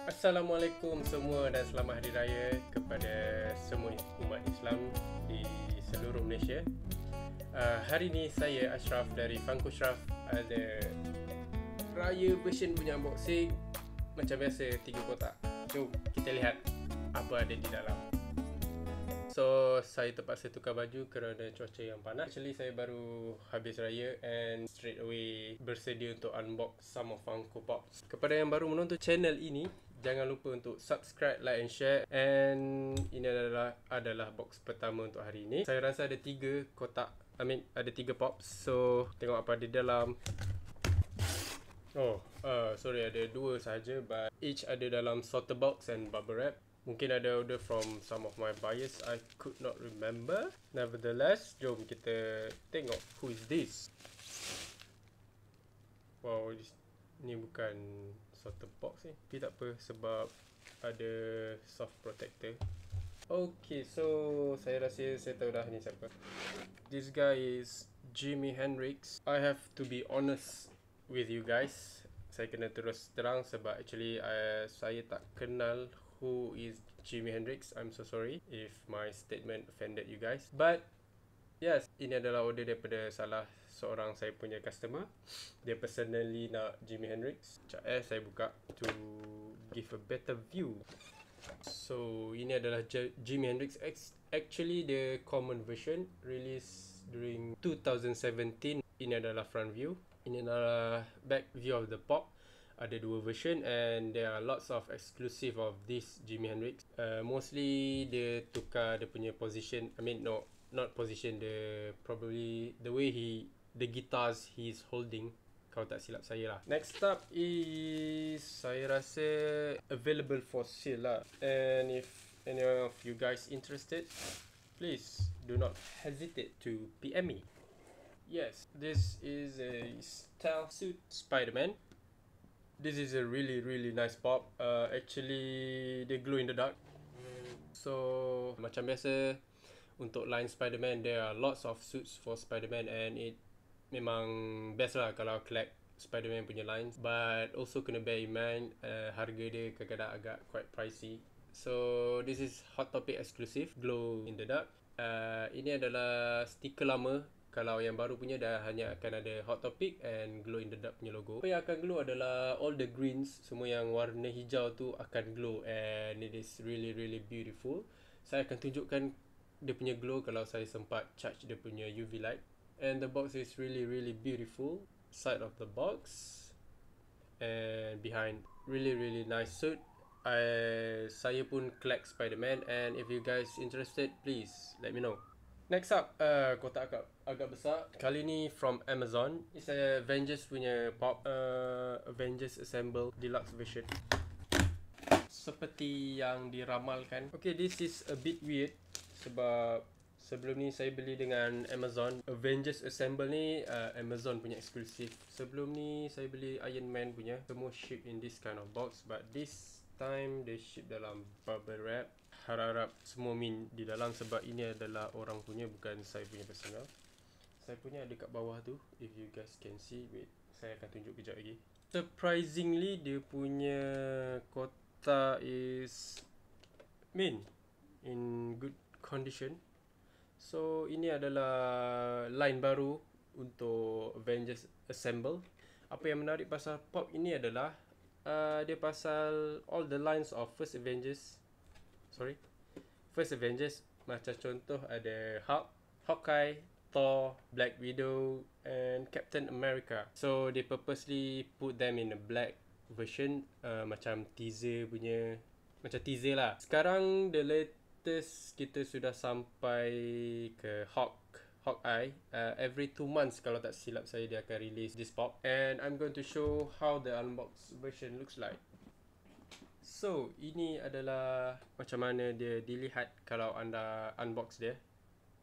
Assalamualaikum semua dan selamat Hari Raya kepada semua umat Islam di seluruh Malaysia. Hari ni saya Ashraf dari Funko Ashraf ada Raya version punya unboxing. Macam biasa 3 kotak. Jom kita lihat apa ada di dalam. So saya terpaksa tukar baju kerana cuaca yang panas. Actually saya baru habis raya and straight away bersedia untuk unbox some of Funko Pops. Kepada yang baru menonton channel ini, jangan lupa untuk subscribe, like and share. And ini adalah box pertama untuk hari ini. Saya rasa ada 3 kotak, ada 3 pops. So tengok apa ada di dalam. Sorry, ada 2 sahaja, but each ada dalam sorter box and bubble wrap. Mungkin ada order from some of my buyers, I could not remember. Nevertheless, jom kita tengok who is this. Wow, ni bukan sorter box ni. Tapi tak apa sebab ada soft protector. Okay, so saya rasa saya tahu dah ni siapa. This guy is Jimi Hendrix. I have to be honest with you guys. Saya kena terus terang sebab actually saya tak kenal who is Jimi Hendrix. I'm so sorry if my statement offended you guys. But yes, ini adalah order daripada salah seorang saya punya customer. Dia personally nak Jimi Hendrix. Sekejap saya buka to give a better view. So ini adalah Jimi Hendrix. Actually the common version released during 2017. Ini adalah front view. Ini adalah back view of the pop. Ada 2 version and there are lots of exclusive of this Jimi Hendrix. Mostly dia tukar dia punya position. Not position. Probably the way the guitars he's holding. Kalau tak silap saya lah. Next up is saya rasa available for sale lah. And if any of you guys interested, please do not hesitate to PM me. Yes, this is a style suit Spider-Man. This is a really nice pop. Actually, they glow in the dark. So, macam biasa, untuk line Spider-Man, there are lots of suits for Spider-Man and it memang best lah kalau collect Spider-Man punya lines. But also kena bear in mind, harga dia kadang-kadang agak quite pricey. So, this is Hot Topic exclusive, glow in the dark. Ini adalah stiker lama. Kalau yang baru punya dah hanya akan ada Hot Topic and glow in the dark punya logo. Apa yang akan glow adalah all the greens, semua yang warna hijau tu akan glow and it is really beautiful. Saya akan tunjukkan dia punya glow kalau saya sempat charge dia punya UV light. And the box is really beautiful. Side of the box and behind really nice suit. Saya pun collect Spider-Man and if you guys interested, please let me know. Next up, kotak agak besar. Kali ni from Amazon. It's a Avengers punya pop. Avengers Assemble Deluxe version. Seperti yang diramalkan. Okay, this is a bit weird. Sebab sebelum ni saya beli dengan Amazon. Avengers Assemble ni Amazon punya eksklusif. Sebelum ni saya beli Iron Man punya. Semua ship in this kind of box. But this time they ship dalam bubble wrap. Harap semua min di dalam sebab ini adalah orang punya, bukan saya punya personal. Saya punya ada kat bawah tu, if you guys can see. Wait, saya akan tunjuk kejap lagi. Surprisingly dia punya kotak is min in good condition. So ini adalah line baru untuk Avengers Assemble. Apa yang menarik pasal pop ini adalah dia pasal all the lines of First Avengers, macam contoh ada Hulk, Hawkeye, Thor, Black Widow and Captain America. So they purposely put them in a black version, macam teaser punya, macam teaser lah. Sekarang the latest kita sudah sampai ke Hawkeye. Every 2 months kalau tak silap saya dia akan release this pop. And I'm going to show how the unboxed version looks like. So, ini adalah macam mana dia dilihat kalau anda unbox dia.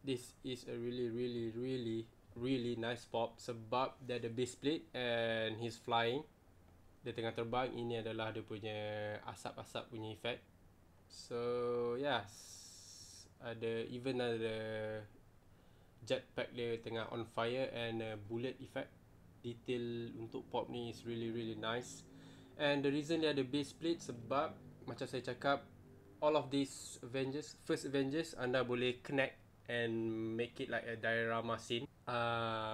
This is a really nice pop sebab dia ada base plate and he's flying. Dia tengah terbang. Ini adalah dia punya asap-asap punya effect. So, yes. Ada jetpack dia tengah on fire and bullet effect. Detail untuk pop ni is really nice. And the reason dia ada base plate sebab macam saya cakap, all of these Avengers, first Avengers, anda boleh connect and make it like a diorama scene.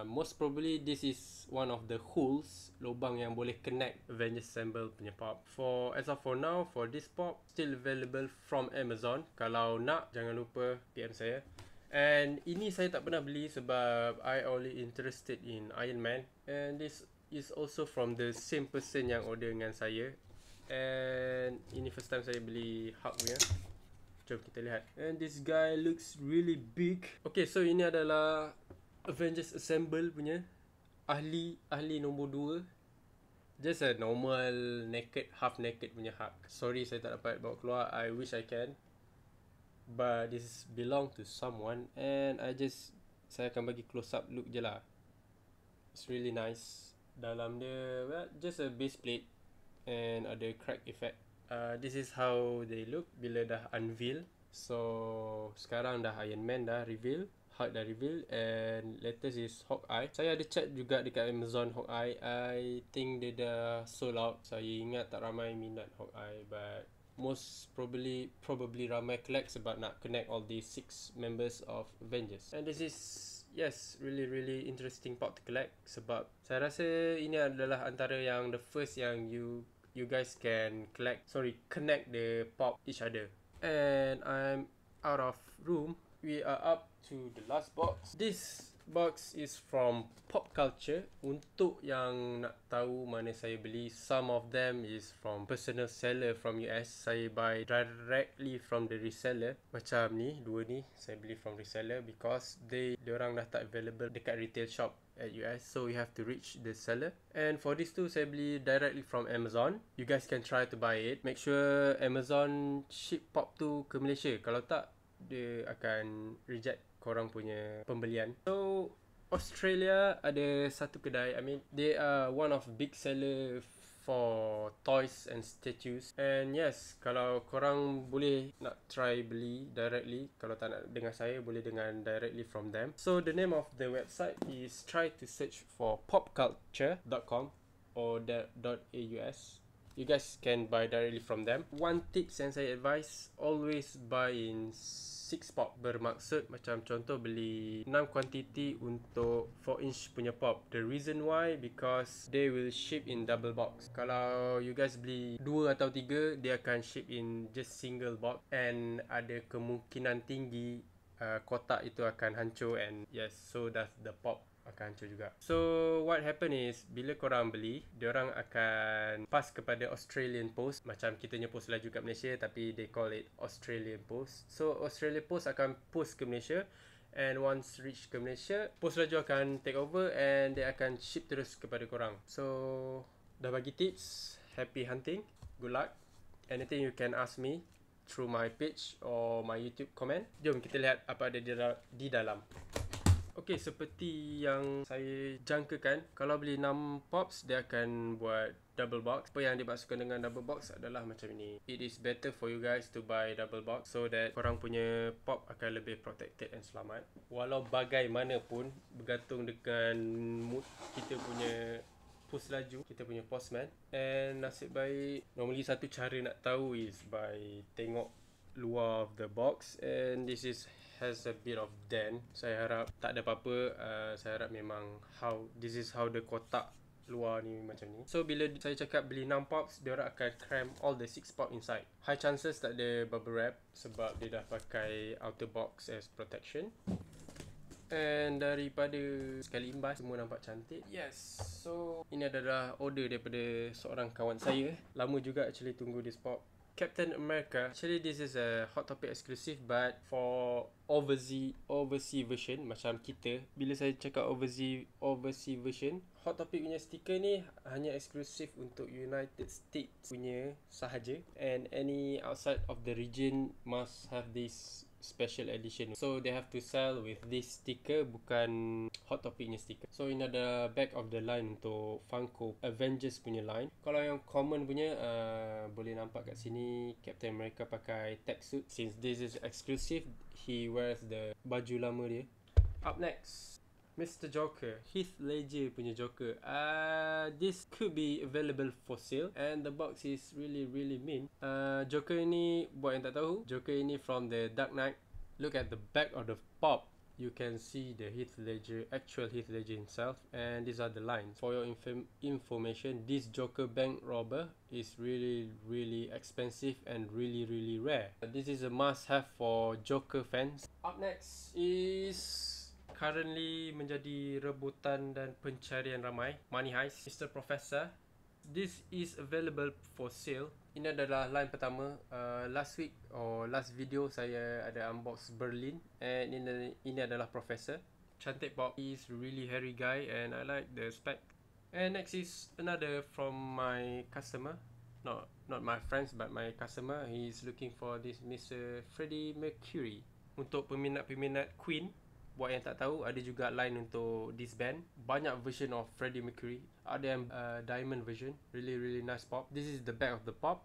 Most probably this is one of the holes, lubang yang boleh connect Avengers Assemble punya pop. As of for now, for this pop still available from Amazon. Kalau nak, jangan lupa PM saya. And ini saya tak pernah beli sebab I only interested in Iron Man, and this is also from the same person yang order dengan saya. And ini first time saya beli Hulk punya. Jom kita lihat. And this guy looks really big. Okay, so ini adalah Avengers Assemble punya ahli nombor 2. Just a normal naked, half naked punya Hulk. Sorry saya tak dapat bawa keluar. I wish I can, but this belong to someone, and saya akan bagi close up look je lah. It's really nice. Dalam dia, well, just a base plate and ada crack effect. This is how they look bila dah unveil. So sekarang dah Iron Man dah reveal, Hulk dah reveal, and latest is Hawkeye. Saya ada chat juga dekat Amazon Hawkeye. I think dia dah sold out. Saya ingat tak ramai minat Hawkeye, but most probably ramai collect sebab nak connect all these 6 members of Avengers. And this is, yes, really interesting pop to collect sebab saya rasa ini adalah antara yang the first yang you guys can connect the pop each other. And I'm out of room. We are up to the last box. This box is from Pop Culture. Untuk yang nak tahu mana saya beli, some of them is from personal seller from US. Saya buy directly from the reseller. Macam ni, dua ni saya beli from reseller because diorang dah tak available dekat retail shop at US, so you have to reach the seller. And for this two, saya beli directly from Amazon. You guys can try to buy it. Make sure Amazon ship pop tu ke Malaysia. Kalau tak, dia akan reject korang punya pembelian. So Australia ada satu kedai. I mean, they are one of big seller for toys and statues. And yes, kalau korang boleh nak try beli directly, kalau tak nak dengan saya, boleh dengan directly from them. So the name of the website is, try to search for popculture.com or .aus. You guys can buy directly from them. One tips yang saya advise, always buy in 6 pop. Bermaksud macam contoh beli 6 quantity untuk 4 inch punya pop. The reason why, because they will ship in double box. Kalau you guys beli 2 atau 3, dia akan ship in just single box, and ada kemungkinan tinggi kotak itu akan hancur, and yes, so does the pop akan hancur juga. So what happen is, bila korang beli, diorang akan pass kepada Australian Post. Macam kita punya post laju kat Malaysia, tapi they call it Australian Post. So Australian Post akan post ke Malaysia, and once reach ke Malaysia, post laju akan take over and they akan ship terus kepada korang. So dah bagi tips. Happy hunting, good luck. Anything you can ask me through my page or my YouTube comment. Jom kita lihat apa ada di dalam. Okay, seperti yang saya jangkakan, kalau beli 6 pops, dia akan buat double box. Apa yang dimaksudkan dengan double box adalah macam ini. It is better for you guys to buy double box so that korang punya pop akan lebih protected and selamat. Walau bagaimanapun, bergantung dengan mood kita punya post laju, kita punya postman. And nasib baik, normally satu cara nak tahu is by tengok luar of the box, and this has a bit of dent. Saya harap tak ada apa-apa. Saya harap memang this is how the kotak luar ni macam ni. So bila saya cakap beli 6 pops, dia orang akan cram all the 6 pop inside. High chances tak ada bubble wrap sebab dia dah pakai outer box as protection. And daripada sekali imbas, semua nampak cantik. Yes, so ini adalah order daripada seorang kawan saya. Lama juga actually tunggu this pop. Captain America. Actually this is a Hot Topic exclusive, but for overseas version macam kita. Bila saya cakap overseas version, Hot Topic punya stiker ni hanya eksklusif untuk United States punya sahaja, and any outside of the region must have this special edition. So they have to sell with this sticker, bukan Hot Topic punya sticker. So ini ada back of the line untuk Funko Avengers punya line. Kalau yang common punya, boleh nampak kat sini Captain America pakai tech suit. Since this is exclusive, he wears the baju lama dia. Up next, Mr. Joker, Heath Ledger punya Joker. This could be available for sale and the box is really mint. Joker ini, buat yang tak tahu, Joker ini from the Dark Knight. Look at the back of the pop. You can see the Heath Ledger, actual Heath Ledger himself, and these are the lines. For your information, this Joker bank robber is really expensive and really rare. This is a must-have for Joker fans. Up next is currently menjadi rebutan dan pencarian ramai, Money Heist, Mr. Professor. This is available for sale. Ini adalah line pertama. Last week or last video saya ada unbox Berlin, and ini adalah Professor. Cantik box. He's really hairy guy and I like the spec. And next is another from my customer. Not my friends but my customer. He's looking for this Mr. Freddie Mercury. Untuk peminat-peminat Queen, buat yang tak tahu, ada juga line untuk this band. Banyak version of Freddie Mercury. Ada yang diamond version. Really nice pop. This is the back of the pop.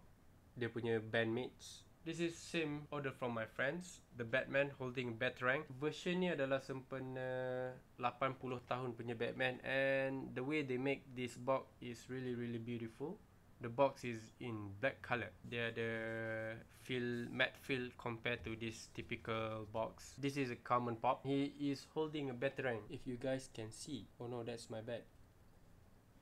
Dia punya bandmates. This is same order from my friends. The Batman holding Batarang. Version ni adalah sempena 80 tahun punya Batman, and the way they make this box is really beautiful. The box is in black color. Dia ada matte feel compared to this typical box. This is a common pop. He is holding a Batarang, if you guys can see. Oh no, that's my bad.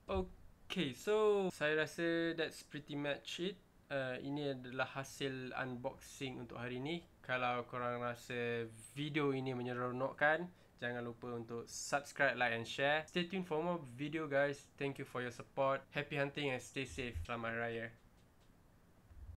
Okay, so saya rasa that's pretty much it. Ini adalah hasil unboxing untuk hari ini. Kalau korang rasa video ini menyeronokkan, jangan lupa untuk subscribe, like and share. Stay tuned for more video guys. Thank you for your support. Happy hunting and stay safe. Selamat Raya.